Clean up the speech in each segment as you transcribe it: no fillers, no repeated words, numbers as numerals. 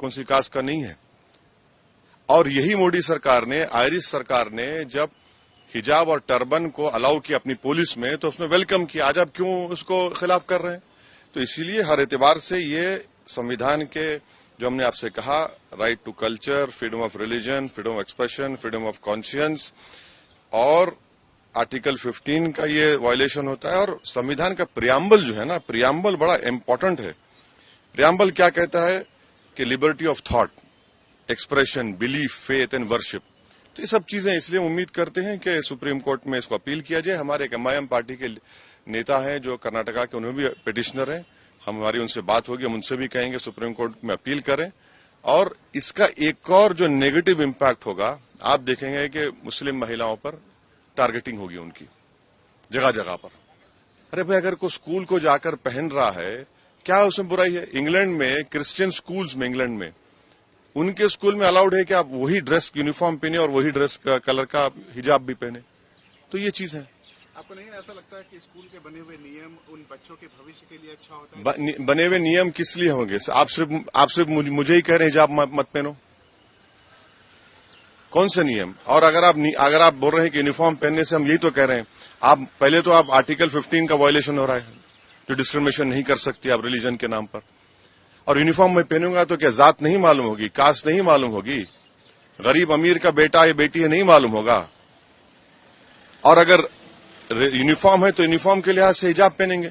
कौन सी कास्ट का नहीं है। और यही मोदी सरकार ने, आयरिश सरकार ने जब हिजाब और टर्बन को अलाउ किया अपनी पुलिस में, तो उसमें वेलकम किया। आज आप क्यों उसको खिलाफ कर रहे हैं? तो इसीलिए हर एतबार से ये संविधान के जो हमने आपसे कहा, right to culture, freedom of religion, freedom of expression, freedom of conscience, और आर्टिकल 15 का ये वायलेशन होता है। और संविधान का प्रियम्बल जो है ना, प्रियम्बल बड़ा इंपॉर्टेंट है। प्रियम्बल क्या कहता है कि liberty of thought, expression, belief, faith and worship. तो ये सब चीजें, इसलिए उम्मीद करते हैं कि सुप्रीम कोर्ट में इसको अपील किया जाए। हमारे एक MIM पार्टी के नेता हैं जो कर्नाटका के, उन्हें भी पिटिशनर हैं, हमारी उनसे बात होगी, हम उनसे भी कहेंगे सुप्रीम कोर्ट में अपील करें। और इसका एक और जो नेगेटिव इम्पैक्ट होगा, आप देखेंगे कि मुस्लिम महिलाओं पर टारगेटिंग होगी उनकी जगह जगह पर। अरे भाई, अगर कोई स्कूल को जाकर पहन रहा है, क्या उसमें बुराई है? इंग्लैंड में, क्रिश्चियन स्कूल्स में, इंग्लैंड में, उनके स्कूल में अलाउड है कि आप वही ड्रेस यूनिफॉर्म पहने और वही ड्रेस का कलर का हिजाब भी पहने। तो ये चीज है। आपको नहीं ऐसा लगता है कि स्कूल के बने हुए नियम उन बच्चों के भविष्य के लिए अच्छा होता है? बने हुए नियम किस लिए होंगे? आप सिर्फ मुझे ही कह रहे हैं हिजाब मत पहनो? कौन से नियम? और अगर आप बोल रहे हैं कि यूनिफॉर्म पहनने से, हम यही तो कह रहे हैं, आप पहले तो आप आर्टिकल 15 का वायलेशन हो रहा है, जो डिस्क्रिमिनेशन नहीं कर सकती आप रिलीजन के नाम पर। और यूनिफॉर्म में पहनूंगा तो क्या जात नहीं मालूम होगी, कास्ट नहीं मालूम होगी, गरीब अमीर का बेटा या बेटी है नहीं मालूम होगा? और अगर यूनिफॉर्म है तो यूनिफॉर्म के लिहाज से हिजाब पहनेंगे,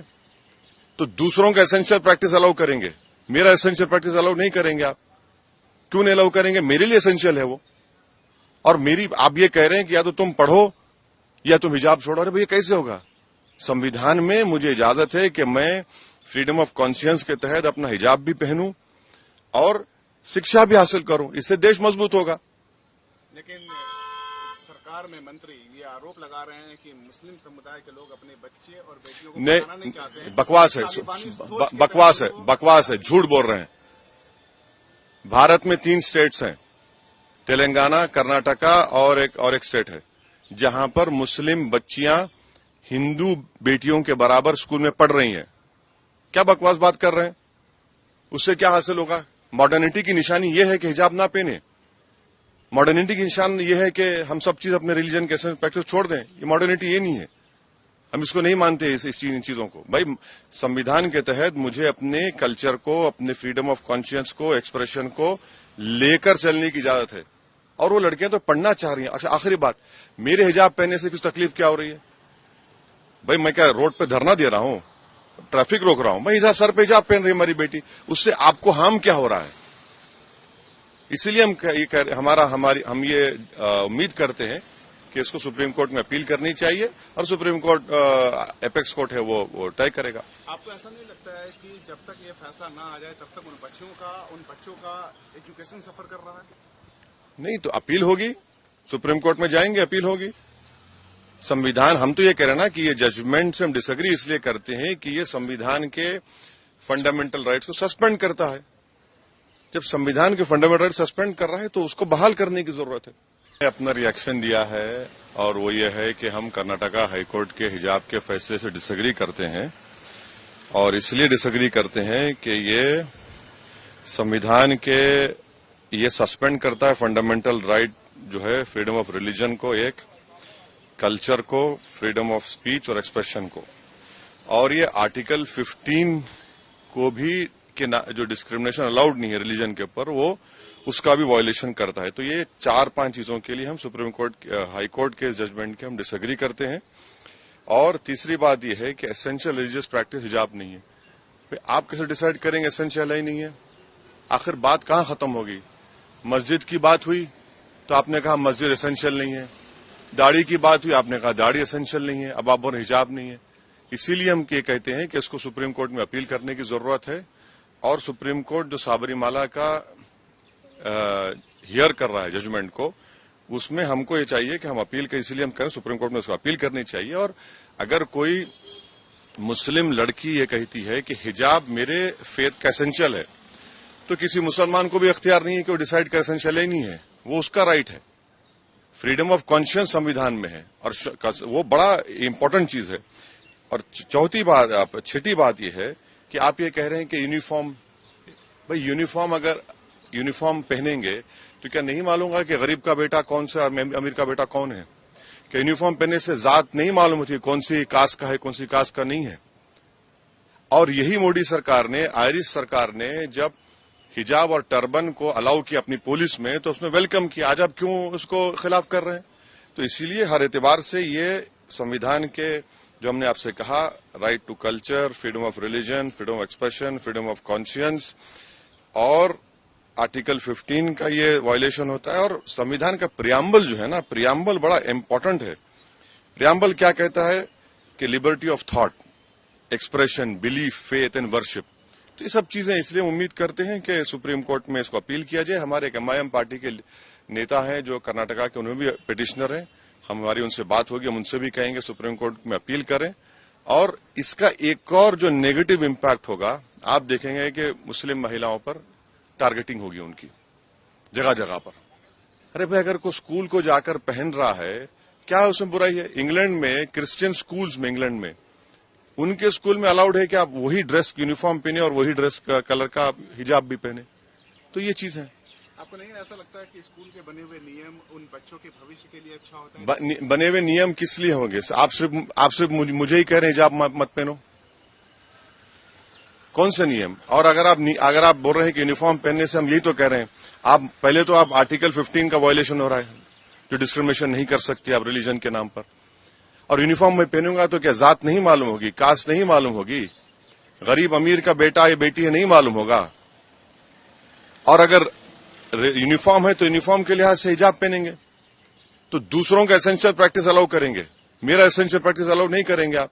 तो दूसरों का एसेंशियल प्रैक्टिस अलाउ करेंगे, मेरा एसेंशियल प्रैक्टिस अलाउ नहीं करेंगे आप। क्यों नहीं अलाउ करेंगे? मेरे लिए एसेंशियल है वो। और आप ये कह रहे हैं कि या तो तुम पढ़ो या तुम हिजाब छोड़ो। अरे भैया, कैसे होगा? संविधान में मुझे इजाजत है कि मैं फ्रीडम ऑफ कॉन्शियंस के तहत अपना हिजाब भी पहनूं और शिक्षा भी हासिल करूं। इससे देश मजबूत होगा। लेकिन सरकार में मंत्री ये आरोप लगा रहे हैं कि मुस्लिम समुदाय के लोग अपने बच्चे और बेटियों को पढ़ाना नहीं चाहते हैं। बकवास है, झूठ बोल रहे हैं। भारत में 3 स्टेट्स हैं, तेलंगाना, कर्नाटका और एक स्टेट है, जहां पर मुस्लिम बच्चियां हिंदू बेटियों के बराबर स्कूल में पढ़ रही हैं। क्या बकवास बात कर रहे हैं? उससे क्या हासिल होगा? मॉडर्निटी की निशानी यह है कि हिजाब ना पहने। मॉडर्निटी की निशान यह है कि हम सब चीज अपने रिलीजन के प्रैक्टिस छोड़ दें। ये मॉडर्निटी ये नहीं है, हम इसको नहीं मानते इन चीजों को। भाई, संविधान के तहत मुझे अपने कल्चर को, अपने फ्रीडम ऑफ कॉन्शियंस को, एक्सप्रेशन को लेकर चलने की इजाजत है। और वो लड़कियां तो पढ़ना चाह रही हैं। अच्छा, आखिरी बात, मेरे हिजाब पहनने से कुछ तकलीफ क्या हो रही है? भाई, मैं क्या रोड पे धरना दे रहा हूं, ट्रैफिक रोक रहा हूं? मैं हिजाब, सर पे हिजाब पहन रही है हमारी बेटी, उससे आपको हार्म क्या हो रहा है? इसीलिए हम ये उम्मीद करते हैं कि इसको सुप्रीम कोर्ट में अपील करनी चाहिए और सुप्रीम कोर्ट, एपेक्स कोर्ट है, वो तय करेगा। आपको ऐसा नहीं लगता है कि जब तक ये फैसला ना आ जाए तब तक उन बच्चों का एजुकेशन सफर कर रहा है? नहीं, तो अपील होगी, सुप्रीम कोर्ट में जाएंगे, अपील होगी। संविधान, हम तो ये कह रहे हैं ना कि ये जजमेंट से हम डिसएग्री इसलिए करते हैं कि ये संविधान के फंडामेंटल राइट्स को सस्पेंड करता है। जब संविधान के फंडामेंटल राइट सस्पेंड कर रहा है तो उसको बहाल करने की जरूरत है। अपना रिएक्शन दिया है और वो ये है कि हम कर्नाटका हाईकोर्ट के हिजाब के फैसले से डिसएग्री करते हैं, और इसलिए डिसएग्री करते हैं कि ये संविधान के ये सस्पेंड करता है फंडामेंटल राइट जो है, फ्रीडम ऑफ रिलीजन को, एक कल्चर को, फ्रीडम ऑफ स्पीच और एक्सप्रेशन को। और ये आर्टिकल 15 को भी कि जो डिस्क्रिमिनेशन अलाउड नहीं है रिलीजन के ऊपर, वो उसका भी वायलेशन करता है। तो ये 4-5 चीजों के लिए हम सुप्रीम कोर्ट, हाई कोर्ट के जजमेंट के हम डिसएग्री करते हैं। और तीसरी बात यह है कि एसेंशियल रिलीजियस प्रैक्टिस हिजाब नहीं है। आप कैसे डिसाइड करेंगे एसेंशियल है ही नहीं है? आखिर बात कहां खत्म होगी? मस्जिद की बात हुई तो आपने कहा मस्जिद एसेंशियल नहीं है, दाढ़ी की बात हुई, आपने कहा दाढ़ी एसेंशियल नहीं है, अब आप बोल हिजाब नहीं है। इसीलिए हम ये कहते हैं कि इसको सुप्रीम कोर्ट में अपील करने की जरूरत है। और सुप्रीम कोर्ट जो साबरीमाला का हियर कर रहा है जजमेंट को, उसमें हमको ये चाहिए कि हम अपील करें, इसलिए हम करें सुप्रीम कोर्ट में उसको अपील करनी चाहिए। और अगर कोई मुस्लिम लड़की ये कहती है कि हिजाब मेरे फेथ का एसेंशियल है, तो किसी मुसलमान को भी इख्तियार नहीं है कि वो डिसाइड कर एसेंशियल ही नहीं है, वो उसका राइट है। फ्रीडम ऑफ कॉन्शियंस संविधान में है और वो बड़ा इंपॉर्टेंट चीज है। और छठी बात यह है कि आप ये कह रहे हैं कि यूनिफॉर्म, भाई यूनिफॉर्म अगर यूनिफॉर्म पहनेंगे तो क्या नहीं मालूम होगा कि गरीब का बेटा कौन सा, अमीर का बेटा कौन है? क्या यूनिफॉर्म पहनने से जात नहीं मालूम होती कौन सी कास्ट का है, कौन सी कास्ट का नहीं है? और यही मोदी सरकार ने, आयरिश सरकार ने जब हिजाब और टर्बन को अलाउ किया अपनी पुलिस में तो उसमें वेलकम किया। आज आप क्यों उसको खिलाफ कर रहे हैं? तो इसीलिए हर एतबार से ये संविधान के जो हमने आपसे कहा, right to culture, freedom of religion, freedom of expression, freedom of conscience, और आर्टिकल 15 का ये वायलेशन होता है। और संविधान का प्रियम्बल जो है ना, प्रियम्बल बड़ा इंपॉर्टेंट है। प्रियम्बल क्या कहता है कि liberty of thought, expression, belief, faith and worship. तो ये सब चीजें, इसलिए उम्मीद करते हैं कि सुप्रीम कोर्ट में इसको अपील किया जाए। हमारे एक MIM पार्टी के नेता हैं जो कर्नाटका के, उन्होंने भी पिटिशनर हैं, हमारी उनसे बात होगी, हम उनसे भी कहेंगे सुप्रीम कोर्ट में अपील करें। और इसका एक और जो नेगेटिव इम्पैक्ट होगा, आप देखेंगे कि मुस्लिम महिलाओं पर टारगेटिंग होगी उनकी जगह जगह पर। अरे भाई, अगर कोई स्कूल को जाकर पहन रहा है, क्या उसमें बुराई है? इंग्लैंड में, क्रिश्चियन स्कूल्स में, इंग्लैंड में, उनके स्कूल में अलाउड है कि आप वही ड्रेस, यूनिफॉर्म पहने और वही ड्रेस का कलर का हिजाब भी पहने। तो ये चीज है। आपको नहीं ऐसा लगता है कि स्कूल के बने हुए नियम उन बच्चों के भविष्य के लिए अच्छा होता है? बने हुए नियम किस लिए होंगे? आप सिर्फ मुझे ही कह रहे हैं हिजाब मत पहनो? कौन से नियम? और अगर आप बोल रहे हैं कि यूनिफॉर्म पहनने से, हम यही तो कह रहे हैं, आप पहले तो आप आर्टिकल 15 का वायलेशन हो रहा है, जो डिस्क्रिमिनेशन नहीं कर सकते आप रिलीजन के नाम पर। और यूनिफॉर्म में पहनूंगा तो क्या जात नहीं मालूम होगी, कास्ट नहीं मालूम होगी, गरीब अमीर का बेटा या बेटी है नहीं मालूम होगा? और अगर यूनिफॉर्म है तो यूनिफॉर्म के लिहाज से हिजाब पहनेंगे, तो दूसरों का एसेंशियल प्रैक्टिस अलाउ करेंगे, मेरा एसेंशियल प्रैक्टिस अलाउ नहीं करेंगे आप?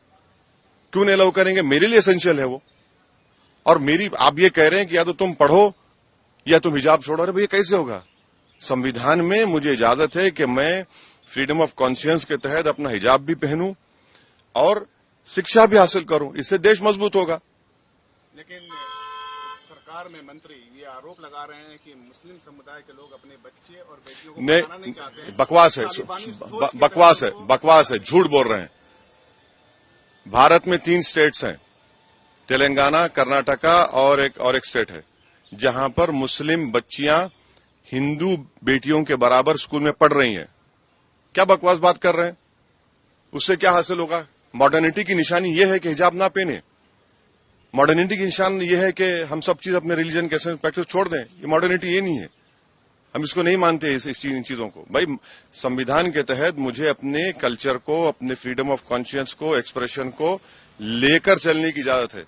क्यों नहीं अलाउ करेंगे? मेरे लिए एसेंशियल है वो। और आप ये कह रहे हैं कि या तो तुम पढ़ो या तुम हिजाब छोड़ो। अरे भैया, कैसे होगा? संविधान में मुझे इजाजत है कि मैं फ्रीडम ऑफ कॉन्शियंस के तहत अपना हिजाब भी पहनूं और शिक्षा भी हासिल करूं, इससे देश मजबूत होगा। लेकिन सरकार में मंत्री ये आरोप लगा रहे हैं कि मुस्लिम समुदाय के लोग अपने बच्चे और बेटियों को पढ़ाना नहीं चाहते हैं। बकवास है, झूठ बोल रहे हैं। भारत में 3 स्टेट्स हैं, तेलंगाना, कर्नाटका और एक स्टेट है, जहां पर मुस्लिम बच्चियां हिंदू बेटियों के बराबर स्कूल में पढ़ रही हैं। क्या बकवास बात कर रहे हैं? उससे क्या हासिल होगा? मॉडर्निटी की निशानी यह है कि हिजाब ना पहने। मॉडर्निटी की निशान यह है कि हम सब चीज अपने रिलीजन के प्रैक्टिस छोड़ दें। ये मॉडर्निटी ये नहीं है, हम इसको नहीं मानते इन चीजों को। भाई, संविधान के तहत मुझे अपने कल्चर को, अपने फ्रीडम ऑफ कॉन्शियंस को, एक्सप्रेशन को लेकर चलने की इजाजत है।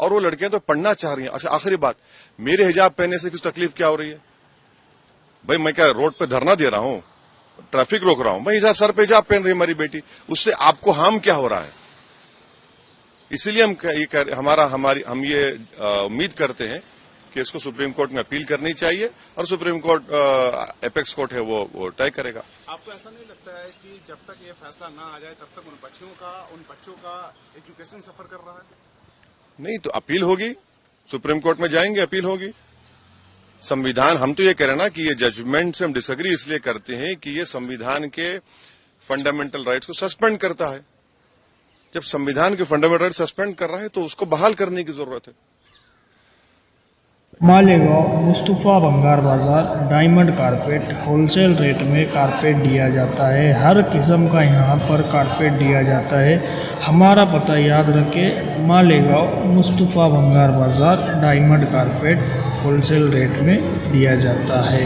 और वो लड़कियां तो पढ़ना चाह रही हैं। अच्छा, आखिरी बात, मेरे हिजाब पहनने से कुछ तकलीफ क्या हो रही है? भाई, मैं क्या रोड पे धरना दे रहा हूं, ट्रैफिक रोक रहा हूं? मैं हिजाब, सर पे हिजाब पहन रही है हमारी बेटी, उससे आपको हार्म क्या हो रहा है? इसीलिए हम ये उम्मीद करते हैं कि इसको सुप्रीम कोर्ट में अपील करनी चाहिए और सुप्रीम कोर्ट, एपेक्स कोर्ट है, वो तय करेगा। आपको ऐसा नहीं लगता है कि जब तक ये फैसला ना आ जाए तब तक उन बच्चों का एजुकेशन सफर कर रहा है? नहीं, तो अपील होगी, सुप्रीम कोर्ट में जाएंगे, अपील होगी। संविधान, हम तो ये कह रहे हैं ना कि ये जजमेंट से हम डिसएग्री इसलिए करते हैं कि ये संविधान के फंडामेंटल राइट्स को सस्पेंड करता है। जब संविधान के फंडामेंटल राइट सस्पेंड कर रहा है तो उसको बहाल करने की जरूरत है। मालेगांव मुस्तफा भंगार बाजार डायमंड कारपेट होलसेल रेट में कारपेट दिया जाता है। हर किस्म का यहाँ पर कारपेट दिया जाता है। हमारा पता याद रखें, मालेगांव मुस्तफा भंगार बाजार डायमंड कारपेट होलसेल रेट में दिया जाता है।